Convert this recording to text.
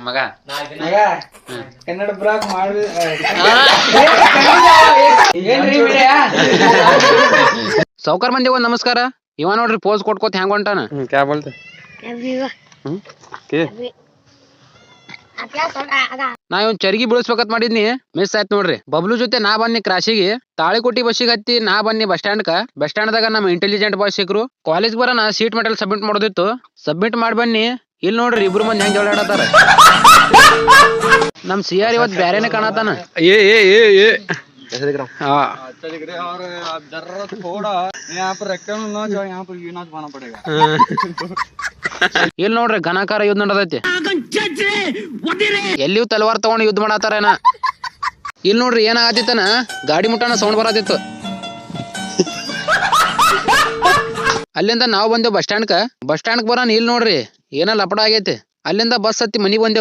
ಮಗ ಮಗ ಕನ್ನಡ ಬ್ಲಾಗ್ ಮಾಡಿ ಏನ್ರಿ ವಿಡಿಯೋ ಸಾವ್ಕಾರ್ ಮಂದಿ ಒಂದ್ ನಮಸ್ಕಾರ. ಇವ ನೋಡ್ರಿ ಪೋಸ್ ಕೊಟ್ಕೋತ ಹೆಂಗ್ ಹೊಂಟಾನ. क्या बोलते के ನಾ ಇವ್ ಚರ್ಗಿ ಬೀಳಿಸ್ಬೇಕಂತ ಮಾಡಿದ್ನಿ, ಮಿಸ್ ಆಯ್ತು ನೋಡ್ರಿ. ಬಬ್ಲು ಜೊತೆ ನಾ ಬನ್ನಿ ಕ್ರಾಶಿಗೆ, ತಾಳಿಕೋಟಿ ಬಸ್ಸಿಗೆ ಹತ್ತಿ ನಾ ಬನ್ನಿ ಬಸ್ ಸ್ಟ್ಯಾಂಡ್ ದಾಗ ನಮ್ಮ ಇಂಟೆಲಿಜೆಂಟ್ ಬಾಯ್ ಸಿಕ್ರು. ಕಾಲೇಜ್ ಬರೋಣ ಸೀಟ್ ಮೆಟಲ್ ಸಬ್ಮಿಟ್ ಮಾಡೋದಿತ್ತು, ಸಬ್ಮಿಟ್ ಮಾಡಿ ಬನ್ನಿ. ಇಲ್ಲಿ ನೋಡ್ರಿ ಇಬ್ರು ಮಂದಿ ಹೆಂಗ್ ಜಗಳಾಡತಾರ. ನಮ್ ಸಿಆರ್ ಇವತ್ ಬ್ಯಾರೇನೆ ಕಾಣತಾನ. ये कैसे दिख रहा हूँ? हाँ अच्छा दिख रहा है और आप जरूरत थोड़ा यहाँ पर रखते हो ना जो यहाँ पर ये नाच पाना पड़ेगा. ಇಲ್ಲಿ ನೋಡ್ರಿ ಘನಕಾರ ಯುದ್ಧ ನಡೆದೈತಿ. ಎಲ್ಲಿಯೂ ತಲವಾರ್ ತಗೊಂಡು ಯುದ್ಧ ಮಾಡತ್ತಾರೇನ. ಇಲ್ಲಿ ನೋಡ್ರಿ ಏನಾಗತ್ತಿತ್ತನ, ಗಾಡಿ ಮುಟ್ಟಾನ ಸೌಂಡ್ ಬರತ್ತಿತ್ತು. ಅಲ್ಲಿಂದ ನಾವು ಬಂದೇವ್ ಬಸ್ ಸ್ಟ್ಯಾಂಡ್ ಬರೋಣ. ಇಲ್ಲಿ ನೋಡ್ರಿ ಏನ ಲಪಡ ಆಗೈತಿ. ಅಲ್ಲಿಂದ ಬಸ್ ಹತ್ತಿ ಮನಿಗ್ ಬಂದೇವ್.